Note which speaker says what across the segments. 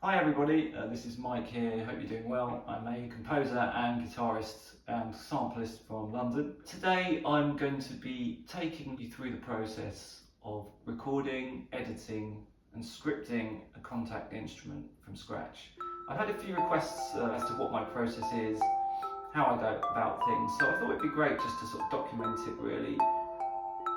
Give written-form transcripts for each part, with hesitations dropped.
Speaker 1: Hi everybody, this is Mike here, hope you're doing well. I'm a composer and guitarist and samplist from London. Today I'm going to be taking you through the process of recording, editing and scripting a Kontakt instrument from scratch. I've had a few requests as to what my process is, how I go about things, so I thought it'd be great just to sort of document it really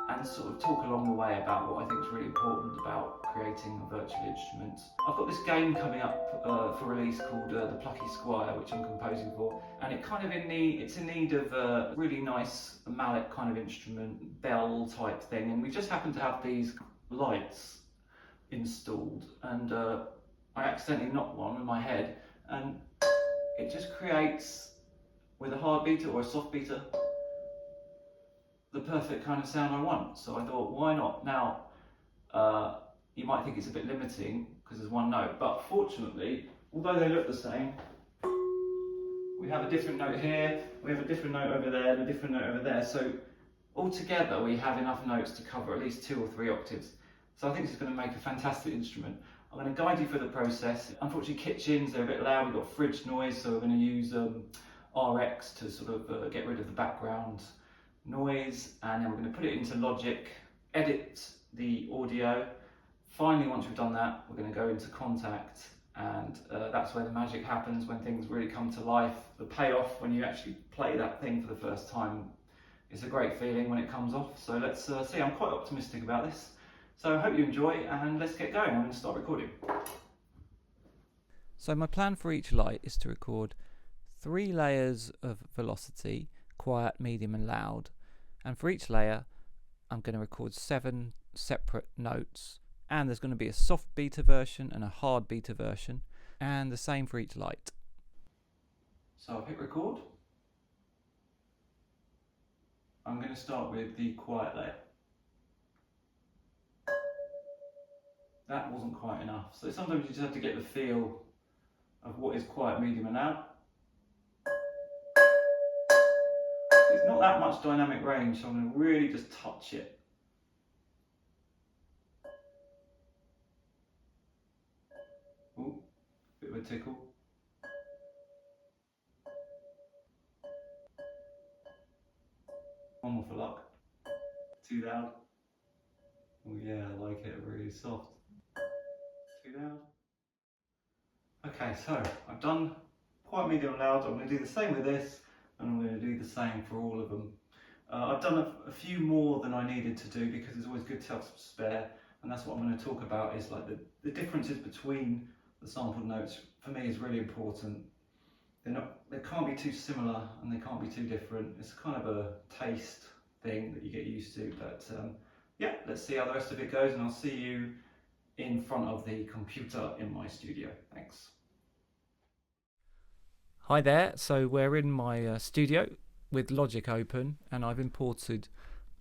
Speaker 1: and sort of talk along the way about what I think is really important about creating a virtual instrument. I've got this game coming up for release called The Plucky Squire, which I'm composing for, and it's in need of a really nice mallet kind of instrument, bell type thing, and we just happen to have these lights installed, and I accidentally knocked one with my head, and it just creates, with a hard beater or a soft beater, the perfect kind of sound I want. So I thought, why not? Now, you might think it's a bit limiting because there's one note, but fortunately, although they look the same, we have a different note here, we have a different note over there, and a different note over there. So altogether, we have enough notes to cover at least 2 or 3 octaves. So I think this is going to make a fantastic instrument. I'm going to guide you through the process. Unfortunately, kitchens, they're a bit loud. We've got fridge noise, so we're going to use RX to sort of get rid of the background noise, and then we're going to put it into Logic, edit the audio. Finally, once we've done that, we're going to go into Kontakt, and that's where the magic happens, when things really come to life. The payoff when you actually play that thing for the first time, it's a great feeling when it comes off. So let's see, I'm quite optimistic about this. So I hope you enjoy, and let's get going. I'm going to start recording.
Speaker 2: So my plan for each light is to record 3 layers of velocity, quiet, medium and loud, and for each layer I'm going to record 7 separate notes, and there's going to be a soft beater version and a hard beater version, and the same for each light.
Speaker 1: So I've hit record. I'm going to start with the quiet layer. That wasn't quite enough, so sometimes you just have to get the feel of what is quiet, medium and loud. It's not that much dynamic range, so I'm going to really just touch it. Ooh, bit of a tickle. One more for luck. Too loud. Oh yeah, I like it really soft. Too loud. Okay, so I've done quiet, medium and loud. I'm going to do the same with this, and I'm going to do the same for all of them. I've done a few more than I needed to do because it's always good to have some spare, and that's what I'm going to talk about, is like the differences between the sampled notes. For me is really important. They can't be too similar and they can't be too different. It's kind of a taste thing that you get used to, but yeah, let's see how the rest of it goes, and I'll see you in front of the computer in my studio. Thanks.
Speaker 2: Hi there, so we're in my studio with Logic open, and I've imported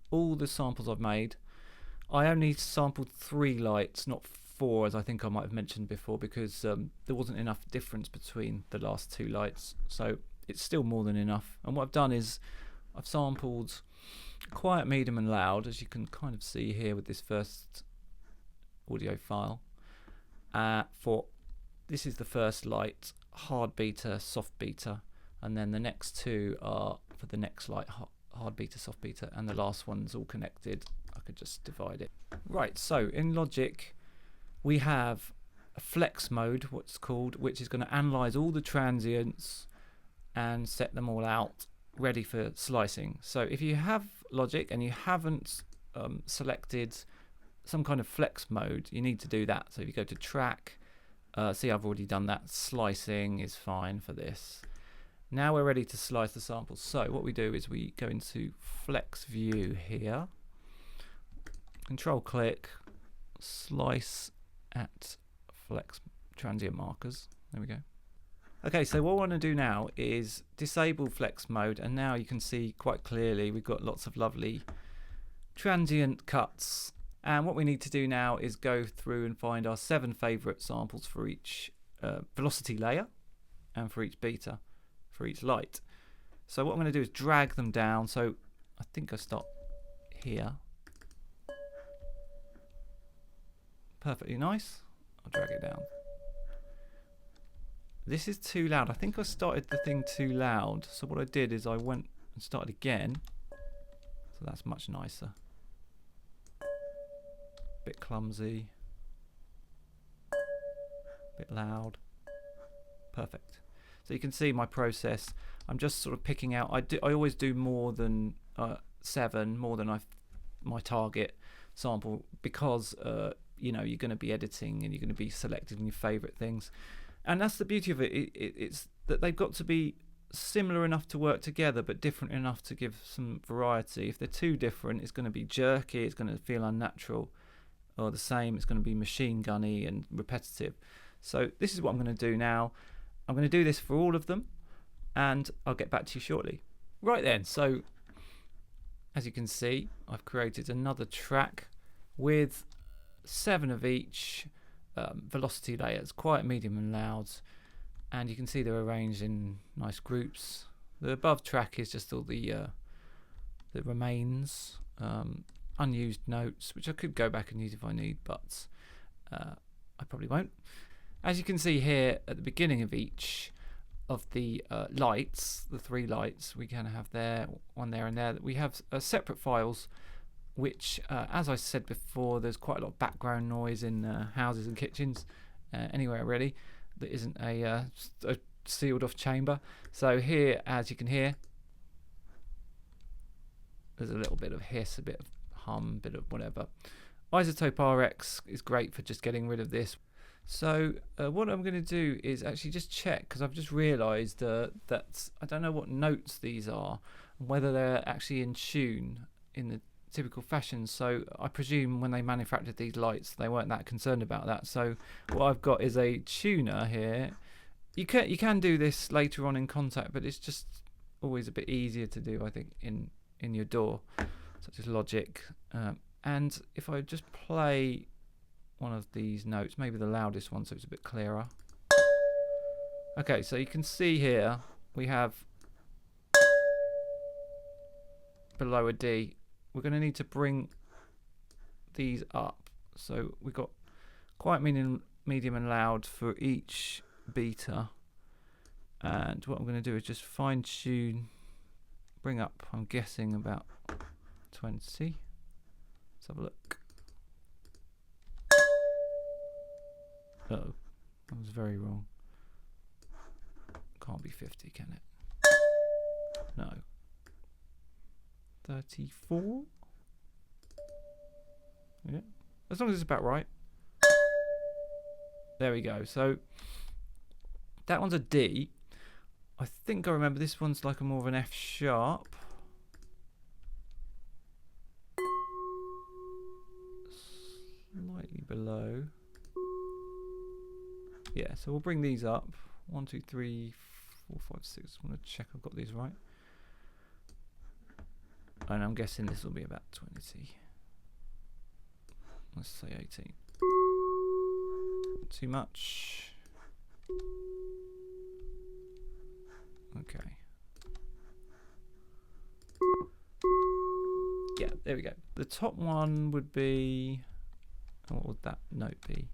Speaker 2: all the samples I've made. I only sampled 3 lights, not 4 as I think I might have mentioned before, because there wasn't enough difference between the last 2 lights, so it's still more than enough. And what I've done is I've sampled quiet, medium and loud, as you can kind of see here with this first audio file. This is the first light, hard beater, soft beater, and then the next 2 are for the next light, hard beater, soft beater, and the last one's all connected. I could just divide it. Right, so in Logic we have a flex mode, what's called, which is going to analyze all the transients and set them all out ready for slicing. So if you have Logic and you haven't selected some kind of flex mode, you need to do that. So if you go to track, see, I've already done that. Slicing is fine for this. Now we're ready to slice the samples. So what we do is we go into flex view here, control click, slice at flex transient markers. There we go. Okay, so what I want to do now is disable flex mode, and now you can see quite clearly we've got lots of lovely transient cuts. And what we need to do now is go through and find our 7 favourite samples for each velocity layer and for each beater, for each light. So what I'm going to do is drag them down. So I think I start here. Perfectly nice. I'll drag it down. This is too loud. I think I started the thing too loud. So what I did is I went and started again. So that's much nicer. Bit clumsy. Bit loud. Perfect. So you can see my process. I'm just sort of picking out. I always do more than 7, more than my target sample, because you know, you're going to be editing and you're going to be selecting your favorite things, and that's the beauty of it. It's that they've got to be similar enough to work together, but different enough to give some variety. If they're too different, it's going to be jerky, it's going to feel unnatural, or the same, it's going to be machine gunny and repetitive. So this is what I'm going to do now. I'm going to do this for all of them, and I'll get back to you shortly. Right then, so as you can see, I've created another track with 7 of each velocity layers, quiet, medium and loud, and you can see they're arranged in nice groups. The above track is just all the remains, unused notes, which I could go back and use if I need, but I probably won't. As you can see here at the beginning of each of the lights, the 3 lights we can have there, one there and there, we have separate files, which as I said before, there's quite a lot of background noise in houses and kitchens, anywhere really that isn't a sealed off chamber. So here, as you can hear, there's a little bit of hiss, a bit of hum, a bit of whatever. Isotope RX is great for just getting rid of this. So what I'm going to do is actually just check, because I've just realised that I don't know what notes these are, and whether they're actually in tune in the typical fashion. So I presume when they manufactured these lights, they weren't that concerned about that. So what I've got is a tuner here. You can do this later on in Kontakt, but it's just always a bit easier to do, I think, in your DAW, such as Logic. And if I just play one of these notes, maybe the loudest one, so it's a bit clearer. Okay, so you can see here we have below a D. We're going to need to bring these up. So we've got quiet, medium and loud for each beta, and what I'm going to do is just fine tune, bring up, I'm guessing about 20. Let's have a look. Uh-oh, that was very wrong. Can't be 50, can it? No. 34? Yeah, as long as it's about right. There we go. So that one's a D. I think I remember this one's like a more of an F sharp. Slightly below. Yeah, so we'll bring these up. 1, 2, 3, 4, 5, 6. I want to check I've got these right. And I'm guessing this will be about 20. Let's say 18. Too much. Okay. Yeah, there we go. The top one would be... what would that note be?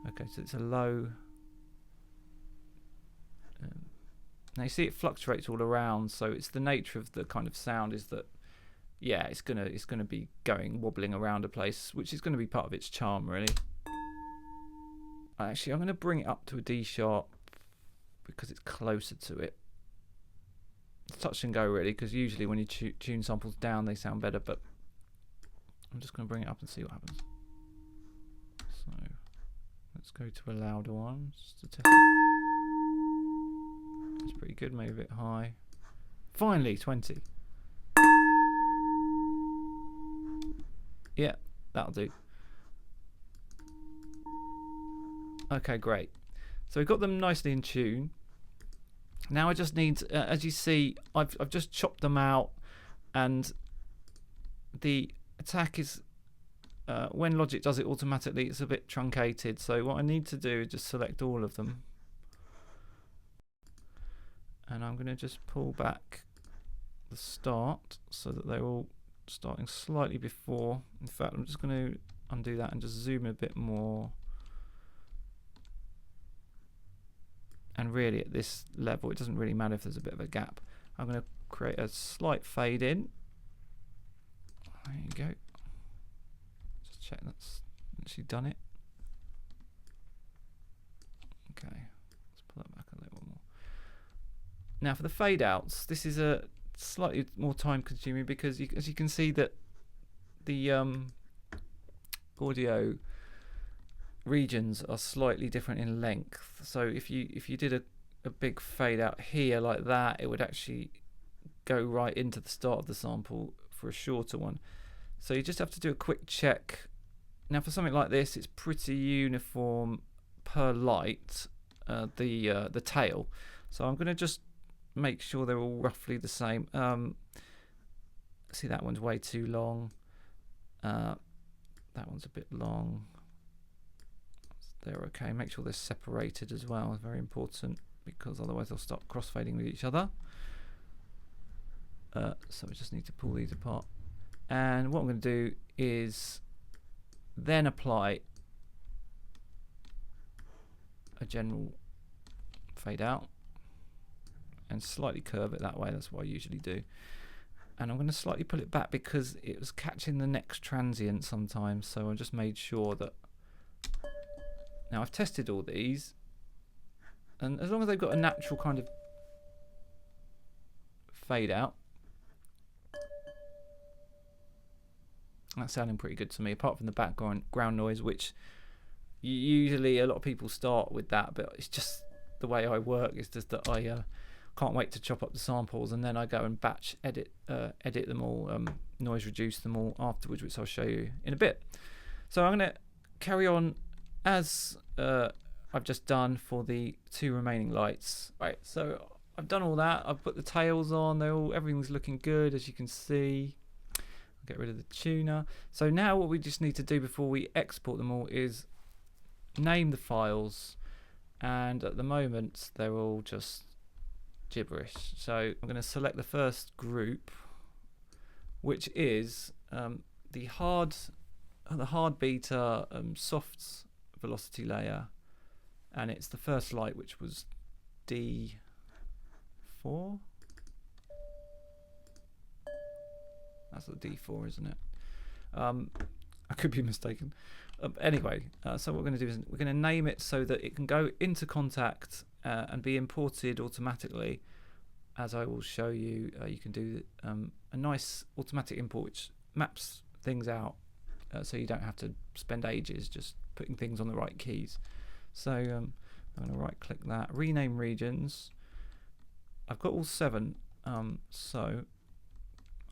Speaker 2: Okay, so it's a low. Now you see it fluctuates all around, so it's the nature of the kind of sound is that, yeah, it's gonna be wobbling around a place, which is gonna be part of its charm, really. Actually, I'm gonna bring it up to a D sharp because it's closer to it. It's touch and go, really, because usually when you tune samples down, they sound better. But I'm just gonna bring it up and see what happens. So let's go to a louder one just to test. That's pretty good, maybe a bit high. Finally, 20. Yeah, that'll do. Okay, great. So we've got them nicely in tune. Now I just need, as you see, I've just chopped them out, and the attack is, when Logic does it automatically, it's a bit truncated. So what I need to do is just select all of them. And I'm going to just pull back the start so that they're all starting slightly before. In fact, I'm just going to undo that and just zoom a bit more. And really at this level, it doesn't really matter if there's a bit of a gap. I'm going to create a slight fade in. There you go. Just check that's actually done it. Okay, let's pull that back a little more. Now for the fade outs, this is a slightly more time consuming because as you can see that the audio regions are slightly different in length. So if you did a big fade out here like that, it would actually go right into the start of the sample for a shorter one. So you just have to do a quick check. Now for something like this, it's pretty uniform per light, the tail. So I'm going to just make sure they're all roughly the same. See, that one's way too long. That one's a bit long. They're okay. Make sure they're separated as well. It's very important because otherwise they'll start crossfading with each other. So we just need to pull these apart. And what I'm going to do is then apply a general fade out and slightly curve it that way. That's what I usually do. And I'm going to slightly pull it back because it was catching the next transient sometimes. So I just made sure that. Now I've tested all these, and as long as they've got a natural kind of fade out, that's sounding pretty good to me, apart from the background noise, which usually a lot of people start with that, but it's just the way I work. It's just that I can't wait to chop up the samples, and then I go and batch edit them all, noise reduce them all afterwards, which I'll show you in a bit. So I'm going to carry on as I've just done for the two remaining lights. Right, so I've done all that. I've put the tails on. Everything's looking good, as you can see. I'll get rid of the tuner. So now what we just need to do before we export them all is name the files. And at the moment, they're all just gibberish. So I'm going to select the first group, which is the hard beta soft velocity layer, and it's the first light, which was D4. That's a D4, isn't it? I could be mistaken. Anyway, so what we're going to do is we're going to name it so that it can go into Kontakt and be imported automatically. As I will show you, you can do a nice automatic import which maps things out, so you don't have to spend ages just putting things on the right keys. So I'm going to right click that, rename regions. I've got all 7, so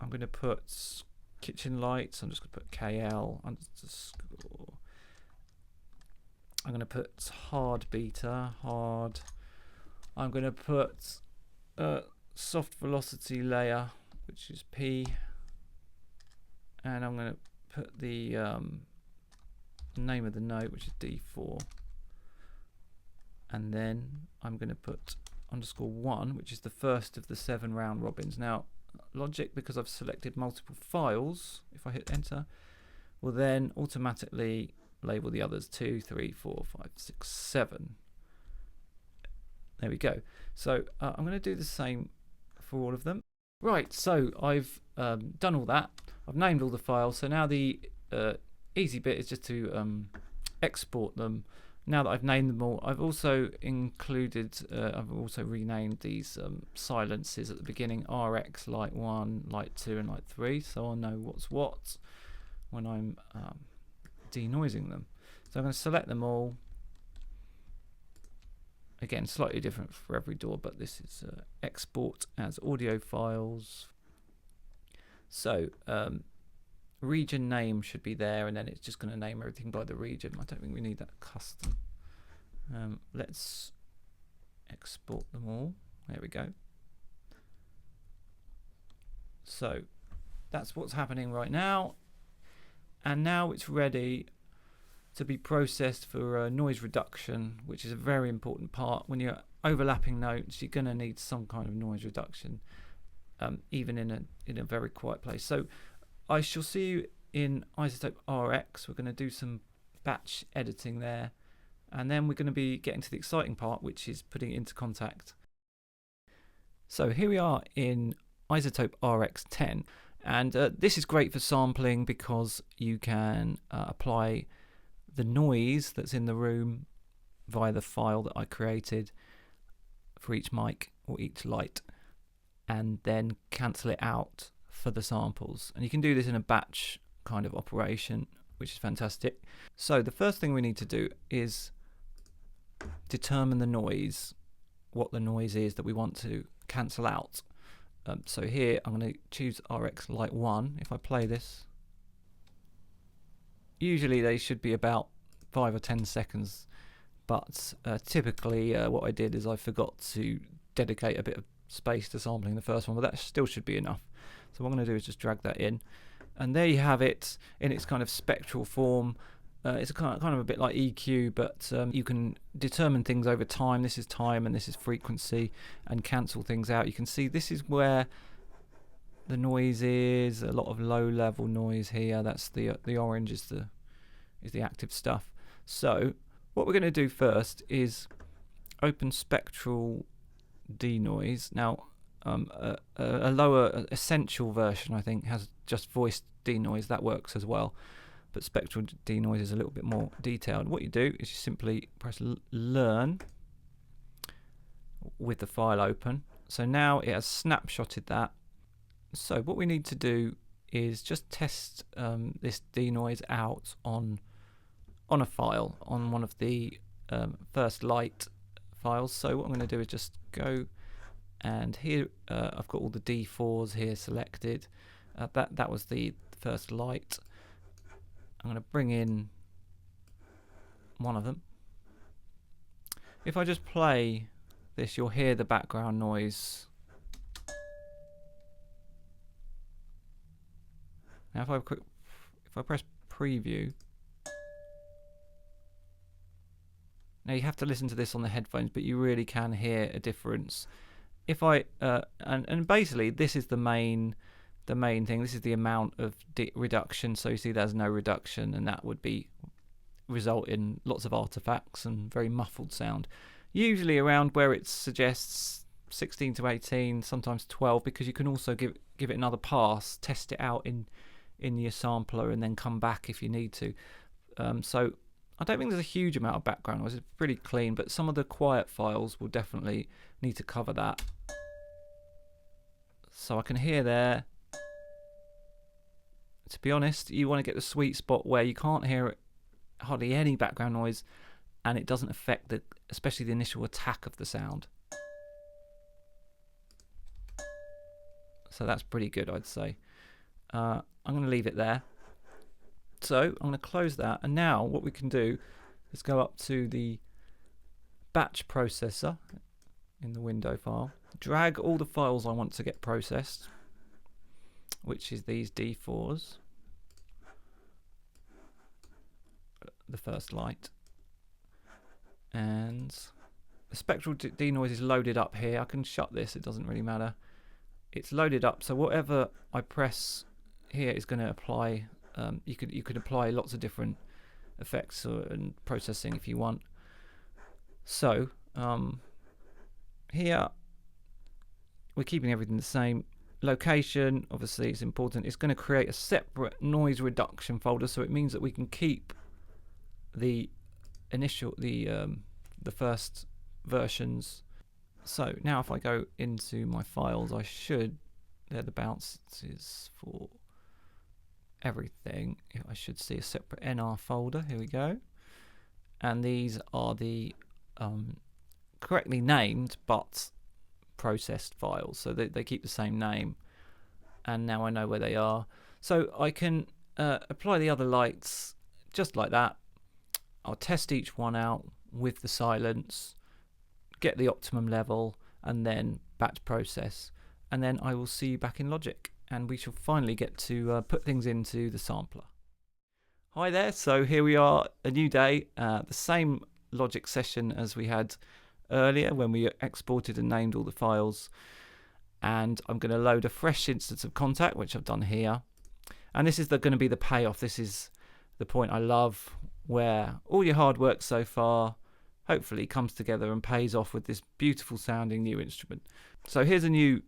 Speaker 2: I'm going to put kitchen lights. I'm just going to put KL underscore. I'm going to put hard beta, hard. I'm going to put soft velocity layer, which is P, and I'm going to put the name of the note, which is D4, and then I'm going to put _1, which is the first of the 7 round robins. Now logic, because I've selected multiple files, if I hit enter, will then automatically label the others 2, 3, 4, 5, 6, 7. There we go. So I'm going to do the same for all of them. Right, so I've done all that. I've named all the files. So now the easy bit is just to export them. Now that I've named them all, I've also included, I've also renamed these silences at the beginning: RX, Light 1, Light 2, and Light 3, so I'll know what's what when I'm denoising them. So I'm going to select them all. Again, slightly different for every door, but this is export as audio files. So region name should be there, and then it's just going to name everything by the region. I don't think we need that custom. Let's export them all. There we go. So that's what's happening right now, and now it's ready to be processed for noise reduction, which is a very important part. When you're overlapping notes, you're going to need some kind of noise reduction, even in a very quiet place. So I shall see you in iZotope RX. We're going to do some batch editing there, And then we're going to be getting to the exciting part, which is putting it into Kontakt. So here we are in iZotope RX10, and this is great for sampling because you can apply the noise that's in the room via the file that I created for each mic or each light, and then cancel it out for the samples. And you can do this in a batch kind of operation, which is fantastic. So the first thing we need to do is determine the noise, what the noise is that we want to cancel out. So here I'm going to choose RX Light 1. If I play this, usually they should be about 5 or 10 seconds, but typically what I did is I forgot to dedicate a bit of space to sampling the first one, but that still should be enough. So what I'm going to do is just drag that in, and there you have it in its kind of spectral form. It's kind of a bit like EQ, but you can determine things over time. This is time and this is frequency, and cancel things out. You can see this is where the noise is, a lot of low level noise here. That's the orange is the active stuff. So what we're going to do first is open spectral denoise. Now a lower essential version I think has just voice denoise. That works as well. But spectral denoise is a little bit more detailed. What you do is you simply press learn with the file open. So now it has snapshotted that. So what we need to do is just test this denoise out on a file, on one of the first light files. So what I'm going to do is just go, and here I've got all the D4s here selected. That was the first light. I'm going to bring in one of them. If I just play this, you'll hear the background noise. Now if I press preview, now you have to listen to this on the headphones, but you really can hear a difference. If I and basically this is the main thing. This is the amount of reduction. So you see there's no reduction, and that would be result in lots of artifacts and very muffled sound. Usually around where it suggests 16 to 18, sometimes 12, because you can also give it another pass, test it out in your sampler, and then come back if you need to. So I don't think there's a huge amount of background noise. It's pretty clean, but some of the quiet files will definitely need to cover that. So I can hear there. To be honest, you want to get the sweet spot where you can't hear hardly any background noise, and it doesn't affect especially the initial attack of the sound. So that's pretty good, I'd say. I'm going to leave it there. So I'm going to close that, and now what we can do is go up to the batch processor in the window file, drag all the files I want to get processed, which is these D4s, the first light, and the spectral denoise is loaded up here. I can shut this, it doesn't really matter. It's loaded up, so whatever I press here is going to apply. You could apply lots of different effects and processing if you want. So here we're keeping everything the same. Location, obviously, is important. It's going to create a separate noise reduction folder, so it means that we can keep the first versions. So now if I go into my files, they're the bounces for everything. I should see a separate NR folder. Here we go. And these are the correctly named but processed files, so they keep the same name, and now I know where they are. So I can apply the other lights just like that. I'll test each one out with the silence, get the optimum level, and then batch process, and then I will see you back in Logic, and we shall finally get to put things into the sampler. Hi there, so here we are, a new day, the same Logic session as we had earlier when we exported and named all the files, and I'm going to load a fresh instance of Kontakt, which I've done here, and this is going to be the payoff. This is the point I love where all your hard work so far hopefully comes together and pays off with this beautiful sounding new instrument. So here's a new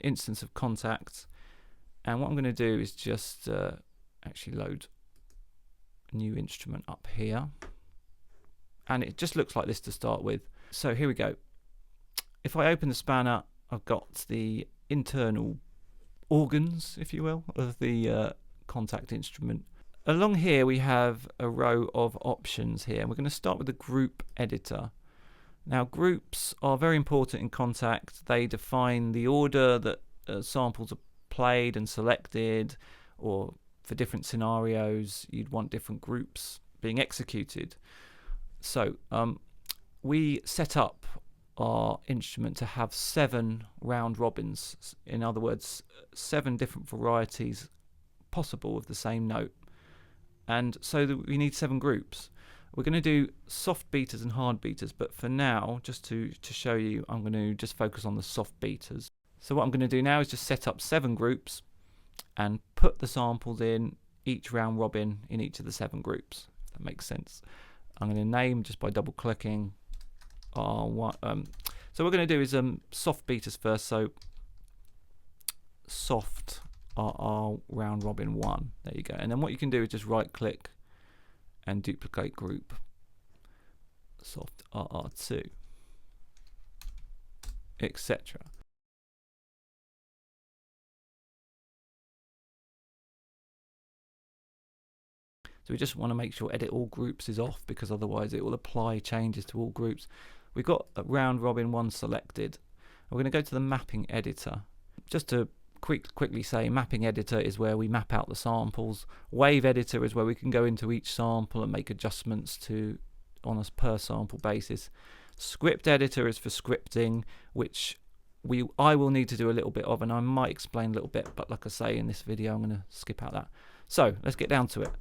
Speaker 2: instance of Kontakt, and what I'm going to do is just actually load a new instrument up here, and it just looks like this to start with. So here we go. If I open the spanner, I've got the internal organs, if you will, of the Kontakt instrument. Along here we have a row of options here. We're going to start with the group editor. Now groups are very important in Kontakt. They define the order that samples are played and selected, or for different scenarios you'd want different groups being executed. So we set up our instrument to have 7 round robins. In other words, 7 different varieties possible of the same note. And so we need 7 groups. We're going to do soft beaters and hard beaters, but for now, just to show you, I'm going to just focus on the soft beaters. So what I'm going to do now is just set up 7 groups and put the samples in each round robin in each of the 7 groups, if that makes sense. I'm going to name just by double clicking R1. So what we're going to do is soft beaters first. So soft RR round robin 1. There you go. And then what you can do is just right click and duplicate group soft RR2, etc. So we just want to make sure edit all groups is off, because otherwise it will apply changes to all groups. We've got a round robin 1 selected. We're going to go to the mapping editor. Just to quickly say, mapping editor is where we map out the samples. Wave editor is where we can go into each sample and make adjustments on a per sample basis. Script editor is for scripting, which I will need to do a little bit of, and I might explain a little bit, but like I say in this video, I'm going to skip out that. So let's get down to it.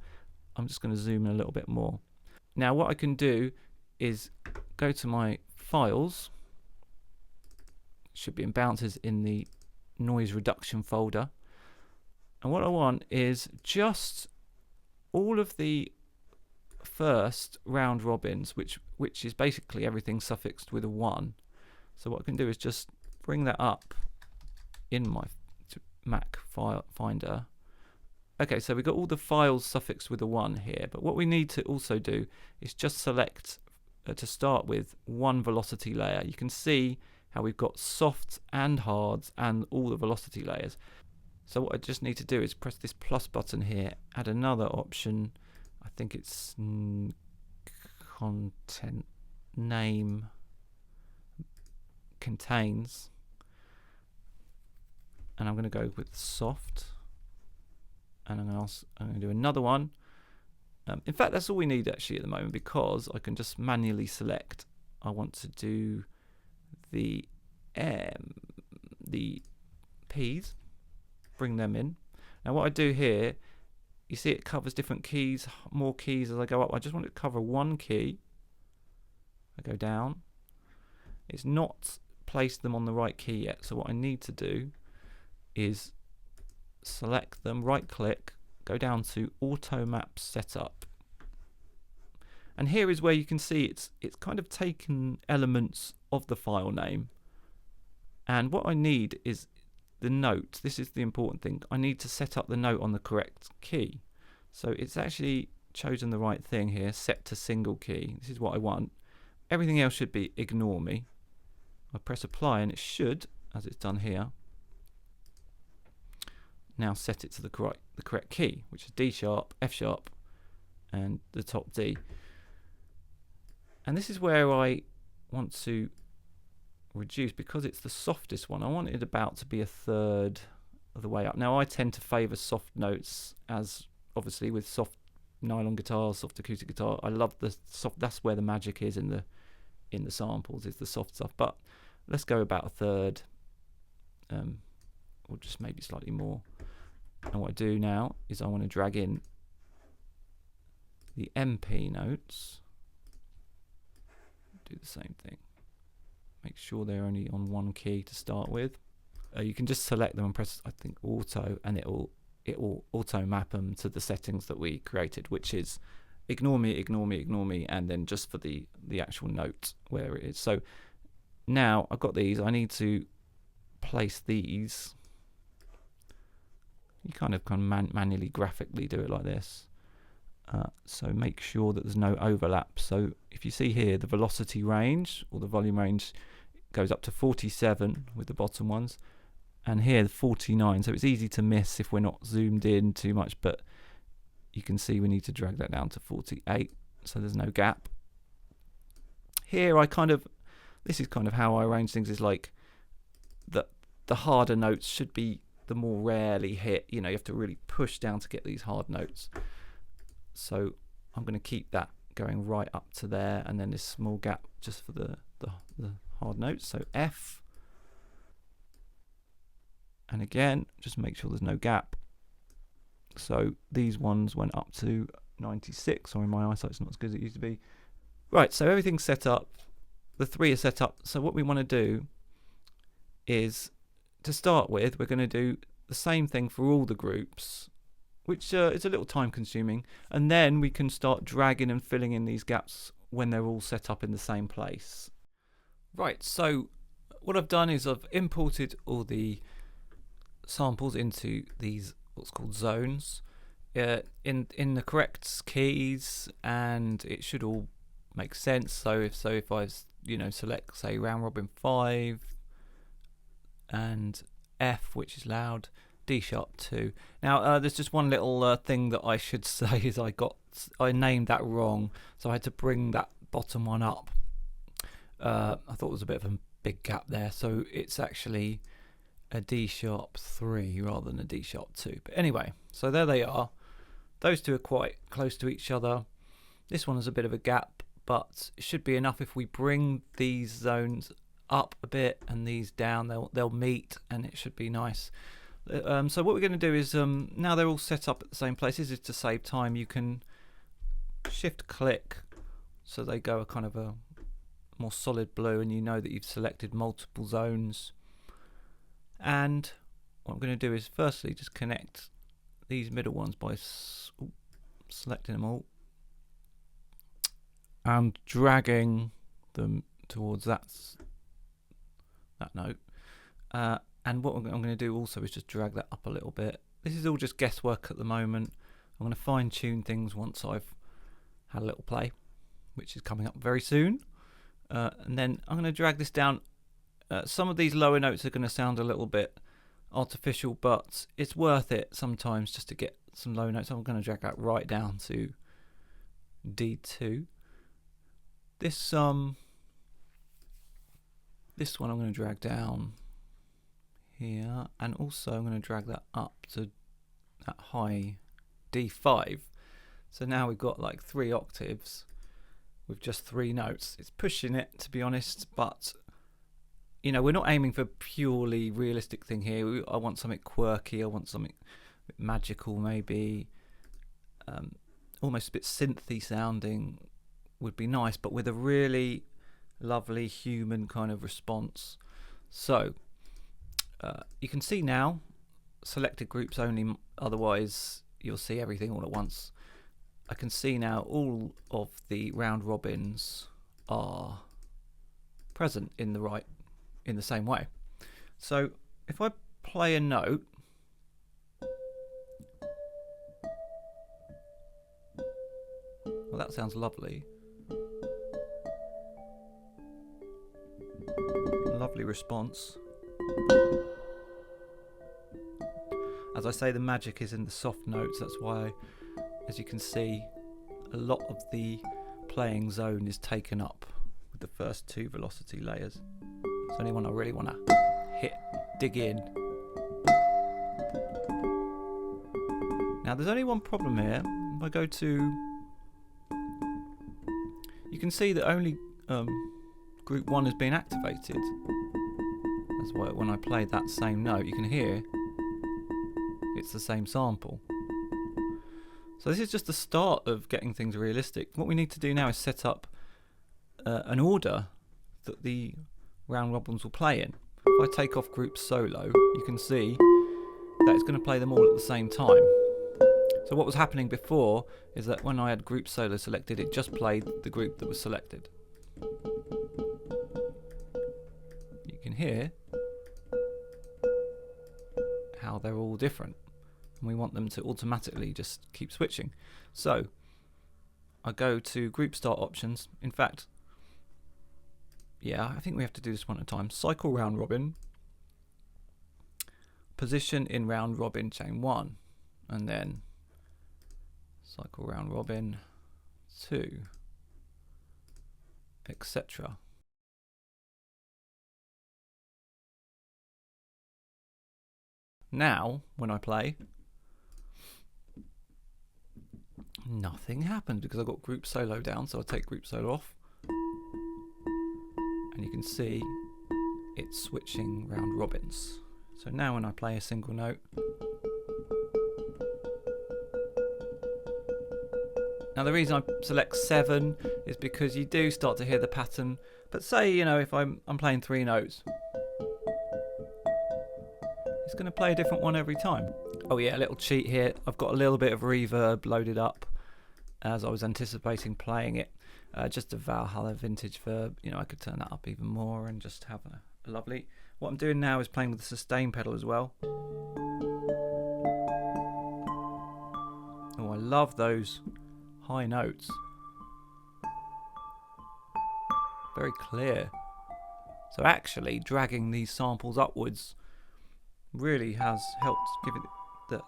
Speaker 2: I'm just going to zoom in a little bit more. Now what I can do is go to my files. It should be in bounces in the noise reduction folder, and what I want is just all of the first round robins, which is basically everything suffixed with a 1. So what I can do is just bring that up in my Mac file finder. Okay, so we've got all the files suffixed with a 1 here, but what we need to also do is just select to start with 1 velocity layer. You can see how we've got softs and hards and all the velocity layers. So what I just need to do is press this plus button here, add another option. I think it's content name contains, and I'm going to go with soft, and I'm going to do another one. In fact, that's all we need actually at the moment, because I can just manually select. I want to do the P's, bring them in. Now what I do here, you see it covers different keys, more keys as I go up. I just want to cover 1 key. I go down. It's not placed them on the right key yet, so what I need to do is select them, right click, go down to auto map setup, and here is where you can see it's kind of taken elements of the file name, and what I need is the note. This is the important thing. I need to set up the note on the correct key, so it's actually chosen the right thing here, set to single key. This is what I want. Everything else should be ignore me. I press apply and it should, as it's done here, now set it to the correct key, which is D sharp, F sharp, and the top D. And this is where I want to reduce, because it's the softest one. I want it about to be a third of the way up. Now I tend to favour soft notes, as obviously with soft nylon guitars, soft acoustic guitar. I love the soft. That's where the magic is in the samples, is the soft stuff. But let's go about a third, or just maybe slightly more. And what I do now is I want to drag in the MP notes. Do the same thing. Make sure they're only on 1 key to start with. You can just select them and press, I think, auto, and it will auto map them to the settings that we created, which is ignore me, and then just for the actual note where it is. So now I've got these, I need to place these. You kind of manually, graphically do it like this. So make sure that there's no overlap. So if you see here, the velocity range or the volume range goes up to 47 with the bottom ones, and here 49. So it's easy to miss if we're not zoomed in too much, but you can see we need to drag that down to 48, so there's no gap. Here this is kind of how I arrange things, is like the harder notes should be the more rarely hit. You have to really push down to get these hard notes. So I'm going to keep that going right up to there, and then this small gap just for the hard notes. So F, and again just make sure there's no gap. So these ones went up to 96. Sorry, my eyesight's not as good as it used to be. Right, so everything's set up. The 3 are set up. So what we want to do is, to start with, we're going to do the same thing for all the groups, which is a little time consuming, and then we can start dragging and filling in these gaps when they're all set up in the same place. Right, so what I've done is I've imported all the samples into these what's called zones in the correct keys, and it should all make sense. So if I select, say, round robin 5 and F, which is loud, D sharp 2. Now there's just one little thing that I should say is I named that wrong, so I had to bring that bottom one up. I thought it was a bit of a big gap there, so it's actually a D sharp 3 rather than a D sharp 2. But anyway, so there they are. Those two are quite close to each other. This one has a bit of a gap, but it should be enough if we bring these zones up a bit and these down. They'll meet, and it should be nice. So what we're going to do is, now they're all set up at the same place. This is to save time. You can shift click so they go a kind of a more solid blue, and you know that you've selected multiple zones. And what I'm going to do is firstly just connect these middle ones by selecting them all and dragging them towards that note. And what I'm going to do also is just drag that up a little bit. This is all just guesswork at the moment. I'm going to fine tune things once I've had a little play, which is coming up very soon. And then I'm going to drag this down. Some of these lower notes are going to sound a little bit artificial, but it's worth it sometimes just to get some low notes. I'm going to drag that right down to D2. This one I'm going to drag down here, and also I'm going to drag that up to that high D5. So now we've got like 3 octaves with just 3 notes. It's pushing it, to be honest, but we're not aiming for purely realistic thing here. I want something quirky. I want something magical, maybe almost a bit synthy sounding would be nice, but with a really lovely human kind of response. So you can see now selected groups only, otherwise you'll see everything all at once. I can see now all of the round robins are present in the same way. So if I play a note, well, that sounds lovely. Lovely response. As I say, the magic is in the soft notes. That's why, as you can see, a lot of the playing zone is taken up with the first 2 velocity layers. It's only one I really want to dig in. Now there's only one problem here. If I go to, you can see that only group 1 has been activated. That's why when I play that same note, you can hear it's the same sample. So this is just the start of getting things realistic. What we need to do now is set up an order that the round robins will play in. If I take off group solo, you can see that it's going to play them all at the same time. So So what was happening before is that when I had group solo selected, it just played the group that was selected. You can hear how they're all different, and we want them to automatically just keep switching. So I go to group start options. In fact, yeah, I think we have to do this one at a time. Cycle round robin, position in round robin chain 1, and then cycle round robin 2, etc. Now, when I play, nothing happens because I've got group solo down, so I'll take group solo off. And you can see it's switching round robins. So now when I play a single note, now the reason I select 7 is because you do start to hear the pattern. But say, you know, if I'm playing 3 notes, it's going to play a different one every time. Oh yeah, a little cheat here. I've got a little bit of reverb loaded up as I was anticipating playing it. Just a Valhalla vintage verb. You know, I could turn that up even more and just have a lovely. What I'm doing now is playing with the sustain pedal as well. Oh, I love those high notes. Very clear. So actually dragging these samples upwards really has helped give it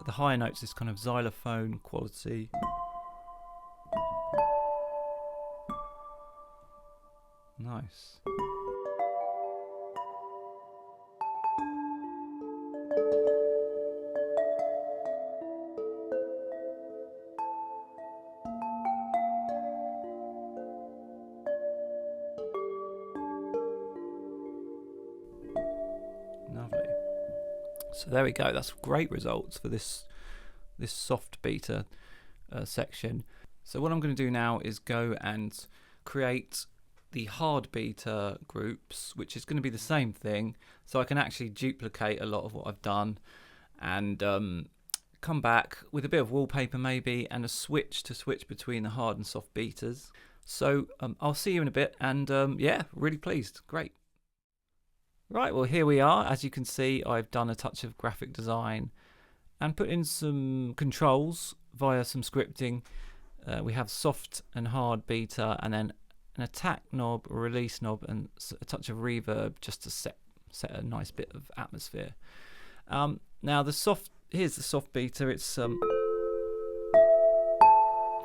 Speaker 2: the higher notes this kind of xylophone quality. Nice. Lovely. So there we go. That's great results for this soft beta section. So what I'm going to do now is go and create the hard beta groups, which is going to be the same thing, so I can actually duplicate a lot of what I've done and come back with a bit of wallpaper maybe and a switch to switch between the hard and soft betas. So I'll see you in a bit, and yeah, really pleased. Great. Right, well here we are. As you can see, I've done a touch of graphic design and put in some controls via some scripting. We have soft and hard beta, and then an attack knob, a release knob, and a touch of reverb just to set a nice bit of atmosphere. Now here's the soft beta. It's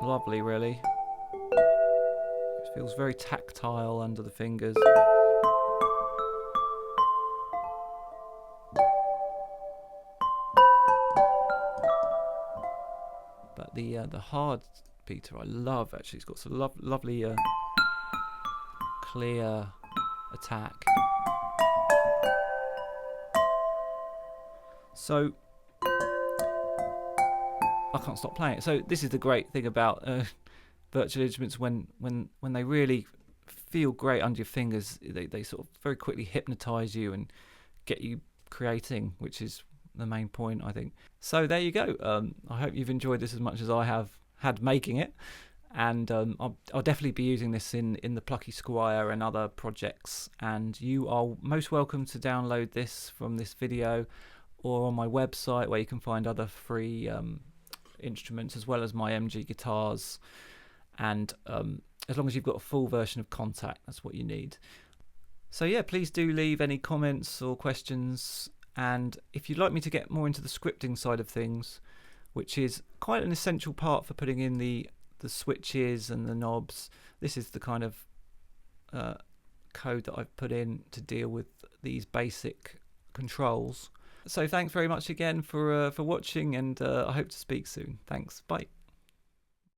Speaker 2: lovely, really. It feels very tactile under the fingers. But the hard beta I love, actually. It's got some lovely clear attack. So I can't stop playing it. So this is the great thing about virtual instruments, when they really feel great under your fingers, they sort of very quickly hypnotize you and get you creating, which is the main point, I think. So there you go. I hope you've enjoyed this as much as I have had making it, and I'll definitely be using this in the Plucky Squire and other projects, and you are most welcome to download this from this video or on my website, where you can find other free instruments as well as my MG guitars, and as long as you've got a full version of Kontakt, that's what you need. So yeah, please do leave any comments or questions, and if you'd like me to get more into the scripting side of things, which is quite an essential part for putting in the switches and the knobs, this is the kind of code that I've put in to deal with these basic controls. So thanks very much again for watching, and I hope to speak soon. Thanks, bye.